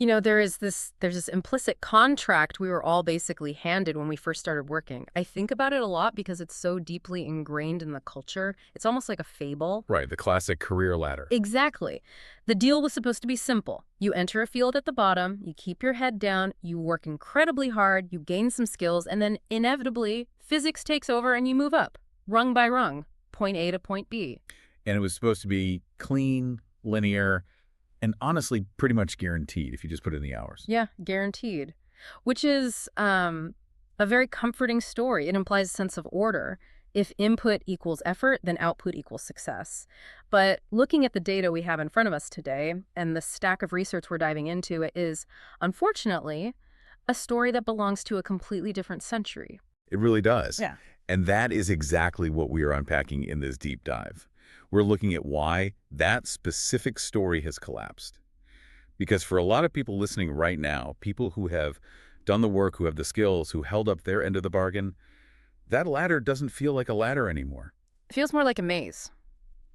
There's this implicit contract we were all basically handed when we first started working. I think about it a lot because it's so deeply ingrained in the culture. It's almost like a fable. Right, the classic career ladder. Exactly. The deal was supposed to be simple. You enter a field at the bottom, you keep your head down, you work incredibly hard, you gain some skills, and then inevitably, physics takes over and you move up, rung by rung, point A to point B. And it was supposed to be clean, linear, and honestly pretty much guaranteed if you just put in the hours. Yeah, guaranteed. Which is a very comforting story. It implies a sense of order. If input equals effort, then output equals success. But looking at the data we have in front of us today and the stack of research we're diving into, it is, unfortunately, a story that belongs to a completely different century. It really does. Yeah. And that is exactly what we are unpacking in this deep dive. We're looking at why that specific story has collapsed. Because for a lot of people listening right now, people who have done the work, who have the skills, who held up their end of the bargain, that ladder doesn't feel like a ladder anymore. It feels more like a maze.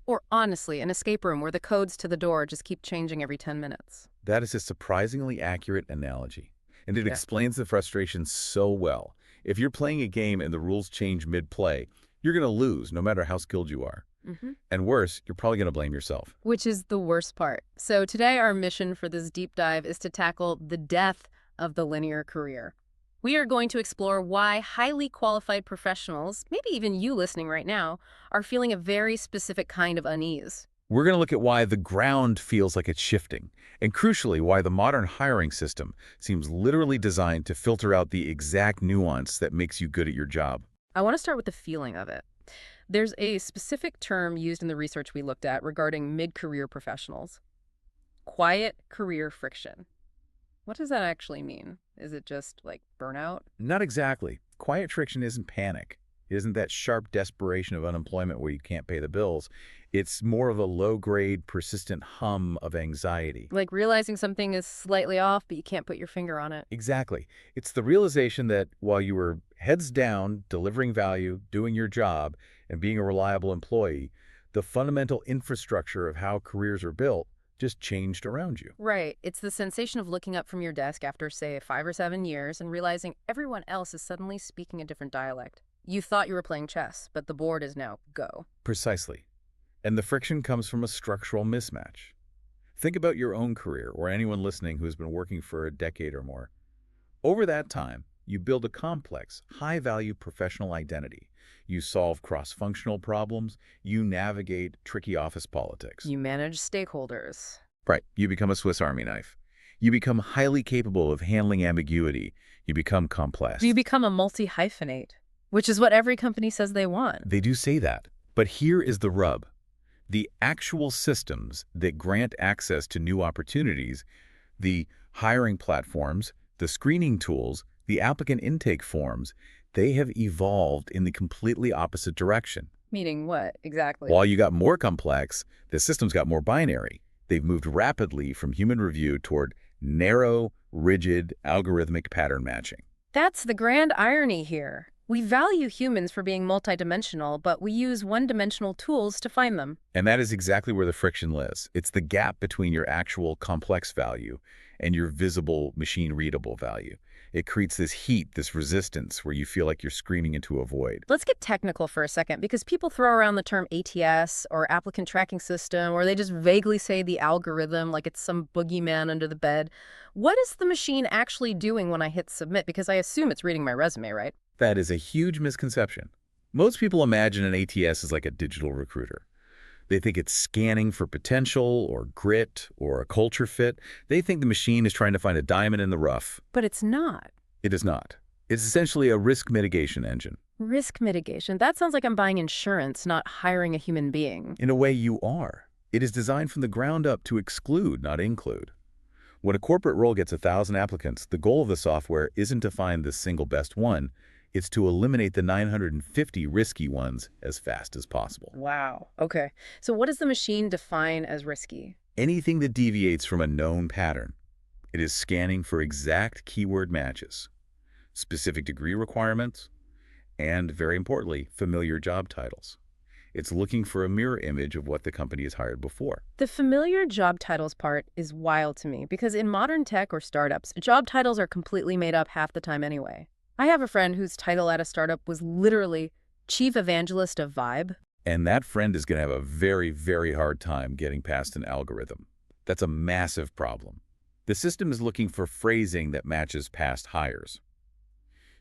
Or honestly, an escape room where the codes to the door just keep changing every 10 minutes. That is a surprisingly accurate analogy. And it explains the frustration so well. If you're playing a game and the rules change mid-play, you're going to lose no matter how skilled you are. And worse, you're probably going to blame yourself. Which is the worst part. So today our mission for this deep dive is to tackle the death of the linear career. We are going to explore why highly qualified professionals, maybe even you listening right now, are feeling a very specific kind of unease. We're going to look at why the ground feels like it's shifting, and crucially, why the modern hiring system seems literally designed to filter out the exact nuance that makes you good at your job. I want to start with the feeling of it. There's a specific term used in the research we looked at regarding mid-career professionals. Quiet career friction. What does that actually mean? Is it just like burnout? Not exactly. Quiet friction isn't panic. It isn't that sharp desperation of unemployment where you can't pay the bills. It's more of a low-grade, persistent hum of anxiety. Like realizing something is slightly off, but you can't put your finger on it. Exactly. It's the realization that while you were heads down, delivering value, doing your job, and being a reliable employee, the fundamental infrastructure of how careers are built just changed around you. Right. It's the sensation of looking up from your desk after, say, 5 or 7 years and realizing everyone else is suddenly speaking a different dialect. You thought you were playing chess, but the board is now go. Precisely. And the friction comes from a structural mismatch. Think about your own career or anyone listening who has been working for a decade or more. Over that time, you build a complex, high-value professional identity. You solve cross-functional problems. You navigate tricky office politics. You manage stakeholders. Right. You become a Swiss Army knife. You become highly capable of handling ambiguity. You become complex. You become a multi-hyphenate, which is what every company says they want. They do say that. But here is the rub. The actual systems that grant access to new opportunities, the hiring platforms, the screening tools, the applicant intake forms, they have evolved in the completely opposite direction. Meaning what, exactly? While you got more complex, the systems got more binary. They've moved rapidly from human review toward narrow, rigid, algorithmic pattern matching. That's the grand irony here. We value humans for being multidimensional, but we use one-dimensional tools to find them. And that is exactly where the friction lives. It's the gap between your actual complex value and your visible, machine-readable value. It creates this heat, this resistance, where you feel like you're screaming into a void. Let's get technical for a second, because people throw around the term ATS or applicant tracking system, or they just vaguely say the algorithm like it's some boogeyman under the bed. What is the machine actually doing when I hit submit? Because I assume it's reading my resume, right? That is a huge misconception. Most people imagine an ATS as like a digital recruiter. They think it's scanning for potential or grit or a culture fit. They think the machine is trying to find a diamond in the rough. But it's not. It is not. It's essentially a risk mitigation engine. Risk mitigation? That sounds like I'm buying insurance, not hiring a human being. In a way, you are. It is designed from the ground up to exclude, not include. When a corporate role gets 1,000 applicants, the goal of the software isn't to find the single best one. It's to eliminate the 950 risky ones as fast as possible. Wow. Okay. So what does the machine define as risky? Anything that deviates from a known pattern. It is scanning for exact keyword matches, specific degree requirements, and, very importantly, familiar job titles. It's looking for a mirror image of what the company has hired before. The familiar job titles part is wild to me because in modern tech or startups, job titles are completely made up half the time anyway. I have a friend whose title at a startup was literally Chief Evangelist of Vibe. And that friend is going to have a very, very hard time getting past an algorithm. That's a massive problem. The system is looking for phrasing that matches past hires.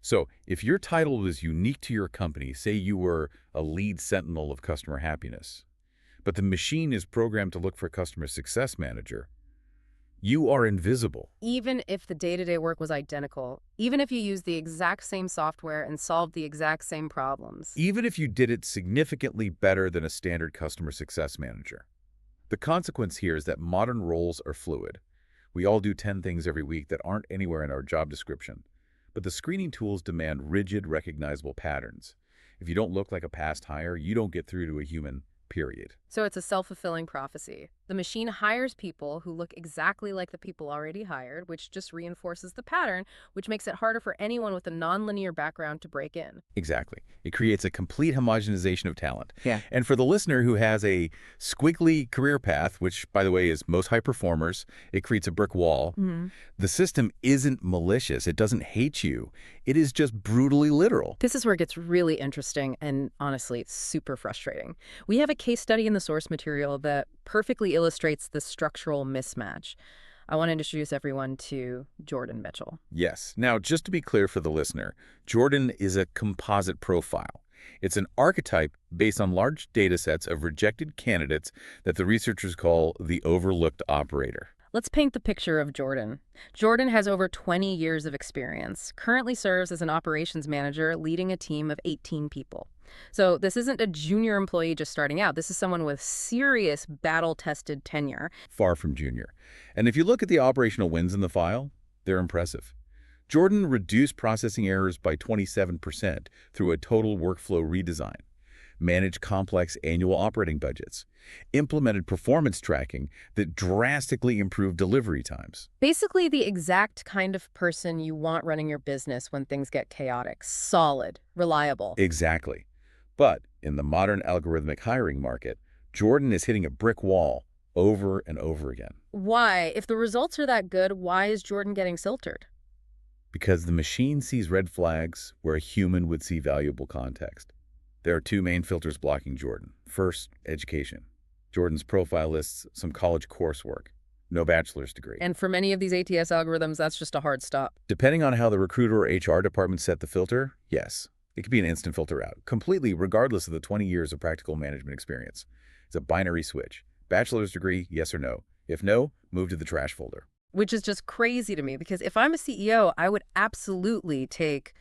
So if your title was unique to your company, say you were a lead sentinel of customer happiness, but the machine is programmed to look for customer success manager, you are invisible. Even if the day-to-day work was identical, even if you used the exact same software and solved the exact same problems. Even if you did it significantly better than a standard customer success manager. The consequence here is that modern roles are fluid. We all do 10 things every week that aren't anywhere in our job description. But the screening tools demand rigid, recognizable patterns. If you don't look like a past hire, you don't get through to a human, period. So it's a self-fulfilling prophecy. The machine hires people who look exactly like the people already hired, which just reinforces the pattern, which makes it harder for anyone with a nonlinear background to break in. Exactly. It creates a complete homogenization of talent. Yeah. And for the listener who has a squiggly career path, which, by the way, is most high performers, it creates a brick wall. The system isn't malicious. It doesn't hate you. It is just brutally literal. This is where it gets really interesting and, honestly, super frustrating. We have a case study in the source material that perfectly illustrates the structural mismatch. I want to introduce everyone to Jordan Mitchell. Yes. Now, just to be clear for the listener, Jordan is a composite profile. It's an archetype based on large data sets of rejected candidates that the researchers call the overlooked operator. Let's paint the picture of Jordan. Jordan has over 20 years of experience, currently serves as an operations manager leading a team of 18 people. So this isn't a junior employee just starting out. This is someone with serious battle-tested tenure. Far from junior. And if you look at the operational wins in the file, they're impressive. Jordan reduced processing errors by 27% through a total workflow redesign, managed complex annual operating budgets, implemented performance tracking that drastically improved delivery times. Basically the exact kind of person you want running your business when things get chaotic. Solid, reliable. Exactly. But in the modern algorithmic hiring market, Jordan is hitting a brick wall over and over again. Why? If the results are that good, why is Jordan getting filtered? Because the machine sees red flags where a human would see valuable context. There are two main filters blocking Jordan. First, education. Jordan's profile lists some college coursework, no bachelor's degree. And for many of these ATS algorithms, that's just a hard stop. Depending on how the recruiter or HR department set the filter, yes, it could be an instant filter out, completely regardless of the 20 years of practical management experience. It's a binary switch. Bachelor's degree, yes or no. If no, move to the trash folder. Which is just crazy to me because if I'm a CEO, I would absolutely take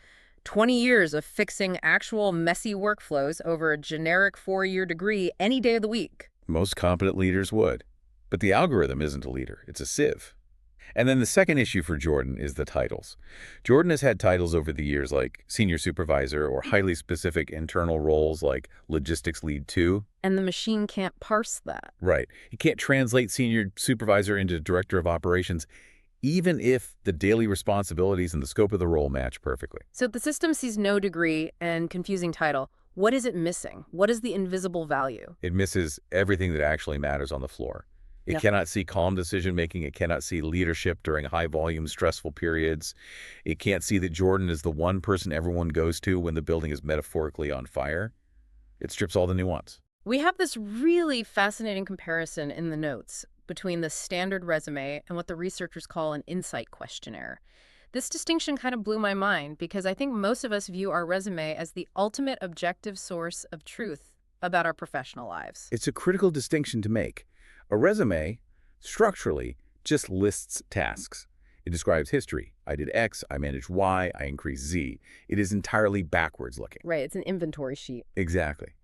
20 years of fixing actual messy workflows over a generic 4-year degree any day of the week. Most competent leaders would. But the algorithm isn't a leader. It's a sieve. And then the second issue for Jordan is the titles. Jordan has had titles over the years like senior supervisor or highly specific internal roles like logistics lead 2. And the machine can't parse that. Right. It can't translate senior supervisor into director of operations, even if the daily responsibilities and the scope of the role match perfectly. So the system sees no degree and confusing title. What is it missing? What is the invisible value? It misses everything that actually matters on the floor. It cannot see calm decision-making. It cannot see leadership during high-volume, stressful periods. It can't see that Jordan is the one person everyone goes to when the building is metaphorically on fire. It strips all the nuance. We have this really fascinating comparison in the notes between the standard resume and what the researchers call an insight questionnaire. This distinction kind of blew my mind because I think most of us view our resume as the ultimate objective source of truth about our professional lives. It's a critical distinction to make. A resume, structurally, just lists tasks. It describes history. I did X, I managed Y, I increased Z. It is entirely backwards looking. Right, it's an inventory sheet. Exactly.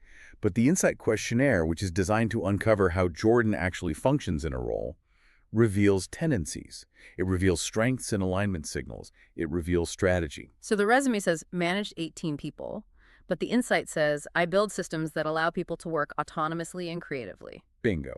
But the insight questionnaire, which is designed to uncover how Jordan actually functions in a role, reveals tendencies. It reveals strengths and alignment signals. It reveals strategy. So the resume says managed 18 people, but the insight says I build systems that allow people to work autonomously and creatively. Bingo.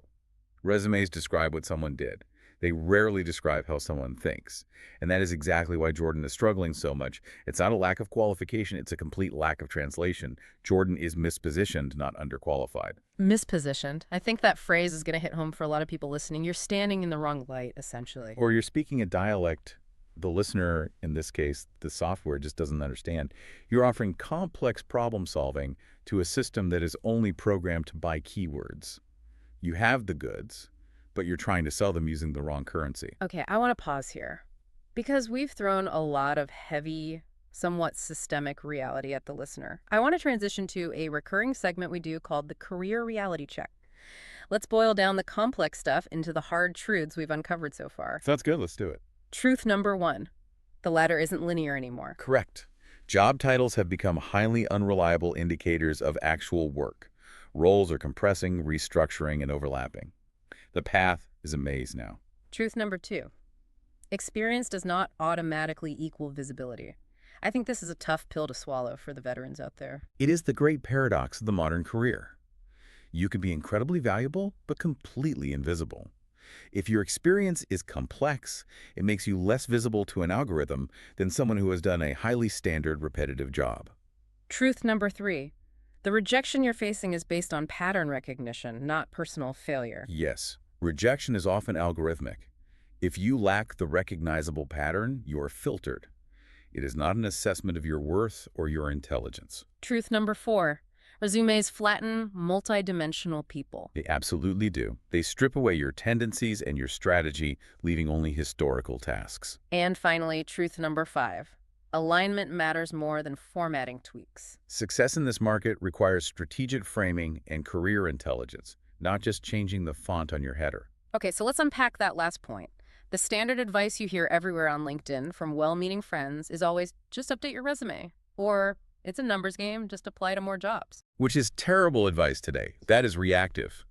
Resumes describe what someone did. They rarely describe how someone thinks. And that is exactly why Jordan is struggling so much. It's not a lack of qualification, it's a complete lack of translation. Jordan is mispositioned, not underqualified. Mispositioned. I think that phrase is going to hit home for a lot of people listening. You're standing in the wrong light, essentially. Or you're speaking a dialect the listener, in this case, the software, just doesn't understand. You're offering complex problem solving to a system that is only programmed to buy keywords. You have the goods, but you're trying to sell them using the wrong currency. Okay, I want to pause here because we've thrown a lot of heavy, somewhat systemic reality at the listener. I want to transition to a recurring segment we do called the Career Reality Check. Let's boil down the complex stuff into the hard truths we've uncovered so far. Sounds good. Let's do it. Truth number one, the ladder isn't linear anymore. Correct. Job titles have become highly unreliable indicators of actual work. Roles are compressing, restructuring, and overlapping. The path is a maze now. Truth number two, experience does not automatically equal visibility. I think this is a tough pill to swallow for the veterans out there. It is the great paradox of the modern career. You can be incredibly valuable, but completely invisible. If your experience is complex, it makes you less visible to an algorithm than someone who has done a highly standard, repetitive job. Truth number three, the rejection you're facing is based on pattern recognition, not personal failure. Yes, rejection is often algorithmic. If you lack the recognizable pattern, you are filtered. It is not an assessment of your worth or your intelligence. Truth number four, resumes flatten multidimensional people. They absolutely do. They strip away your tendencies and your strategy, leaving only historical tasks. And finally, truth number five, alignment matters more than formatting tweaks. Success in this market requires strategic framing and career intelligence, not just changing the font on your header. Okay, so let's unpack that last point. The standard advice you hear everywhere on LinkedIn from well-meaning friends is always just update your resume, or it's a numbers game, just apply to more jobs. Which is terrible advice today. That is reactive.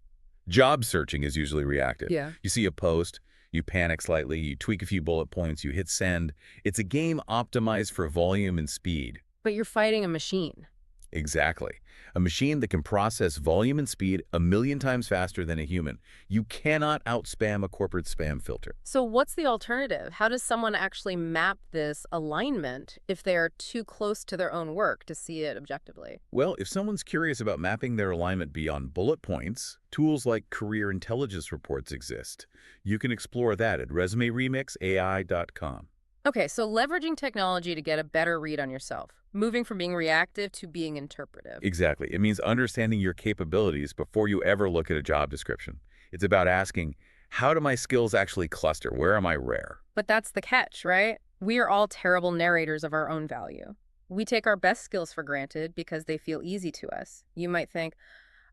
Job searching is usually reactive. Yeah. You see a post, you panic slightly, you tweak a few bullet points, you hit send. It's a game optimized for volume and speed. But you're fighting a machine. Exactly. A machine that can process volume and speed 1,000,000 times faster than a human. You cannot outspam a corporate spam filter. So what's the alternative? How does someone actually map this alignment if they are too close to their own work to see it objectively? Well, if someone's curious about mapping their alignment beyond bullet points, tools like career intelligence reports exist. You can explore that at resumeremixai.com. Okay, so leveraging technology to get a better read on yourself, moving from being reactive to being interpretive. Exactly. It means understanding your capabilities before you ever look at a job description. It's about asking, how do my skills actually cluster? Where am I rare? But that's the catch, right? We are all terrible narrators of our own value. We take our best skills for granted because they feel easy to us. You might think,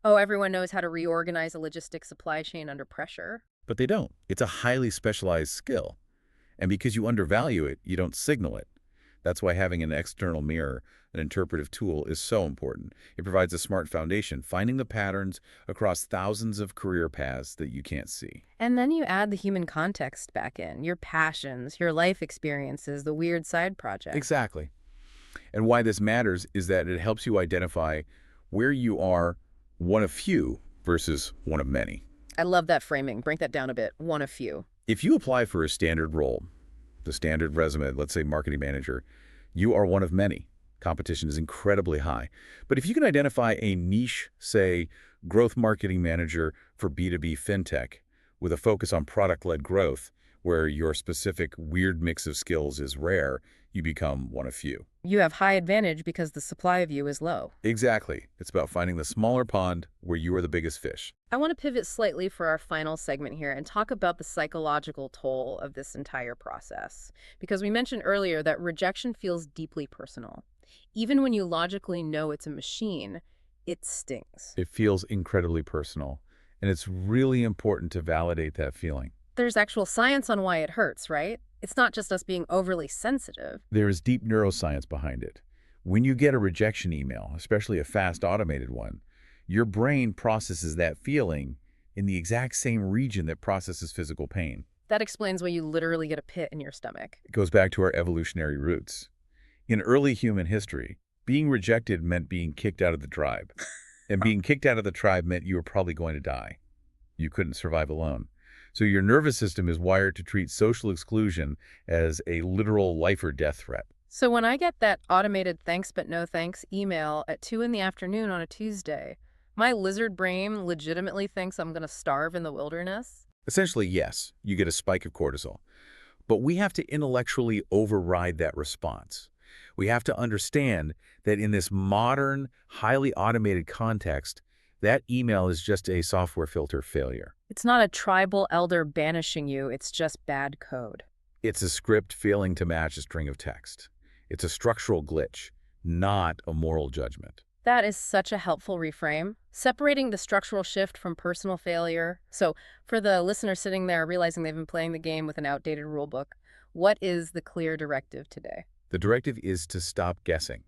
oh, everyone knows how to reorganize a logistics supply chain under pressure. But they don't. It's a highly specialized skill. And because you undervalue it, you don't signal it. That's why having an external mirror, an interpretive tool, is so important. It provides a smart foundation, finding the patterns across thousands of career paths that you can't see. And then you add the human context back in, your passions, your life experiences, the weird side projects. Exactly. And why this matters is that it helps you identify where you are one of few versus one of many. I love that framing. Break that down a bit. One of few. If you apply for a standard role, the standard resume, let's say marketing manager, you are one of many. Competition is incredibly high. But if you can identify a niche, say, growth marketing manager for B2B fintech with a focus on product-led growth, where your specific weird mix of skills is rare, you become one of few. You have high advantage because the supply of you is low. Exactly. It's about finding the smaller pond where you are the biggest fish. I want to pivot slightly for our final segment here and talk about the psychological toll of this entire process. Because we mentioned earlier that rejection feels deeply personal. Even when you logically know it's a machine, it stings. It feels incredibly personal, and it's really important to validate that feeling. There's actual science on why it hurts, right? It's not just us being overly sensitive. There is deep neuroscience behind it. When you get a rejection email, especially a fast automated one, your brain processes that feeling in the exact same region that processes physical pain. That explains why you literally get a pit in your stomach. It goes back to our evolutionary roots. In early human history, being rejected meant being kicked out of the tribe. And being kicked out of the tribe meant you were probably going to die. You couldn't survive alone. So your nervous system is wired to treat social exclusion as a literal life or death threat. So when I get that automated thanks but no thanks email at 2 in the afternoon on a Tuesday, my lizard brain legitimately thinks I'm going to starve in the wilderness? Essentially, yes, you get a spike of cortisol. But we have to intellectually override that response. We have to understand that in this modern, highly automated context, that email is just a software filter failure. It's not a tribal elder banishing you, it's just bad code. It's a script failing to match a string of text. It's a structural glitch, not a moral judgment. That is such a helpful reframe, separating the structural shift from personal failure. So, for the listener sitting there realizing they've been playing the game with an outdated rulebook, what is the clear directive today? The directive is to stop guessing.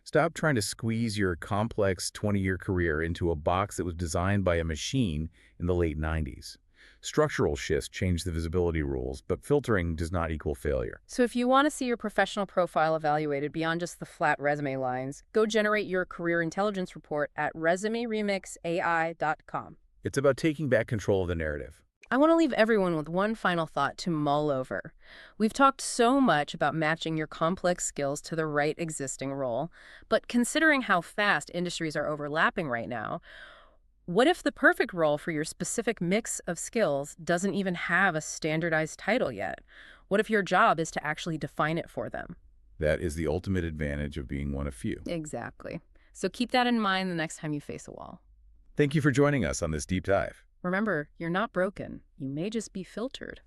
Stop trying to squeeze your complex 20-year career into a box that was designed by a machine in the late 90s. Structural shifts change the visibility rules, but filtering does not equal failure. So, if you want to see your professional profile evaluated beyond just the flat resume lines, go generate your career intelligence report at resumeremixai.com. It's about taking back control of the narrative. I want to leave everyone with one final thought to mull over. We've talked so much about matching your complex skills to the right existing role, but considering how fast industries are overlapping right now, what if the perfect role for your specific mix of skills doesn't even have a standardized title yet? What if your job is to actually define it for them? That is the ultimate advantage of being one of few. Exactly. So keep that in mind the next time you face a wall. Thank you for joining us on this deep dive. Remember, you're not broken. You may just be filtered.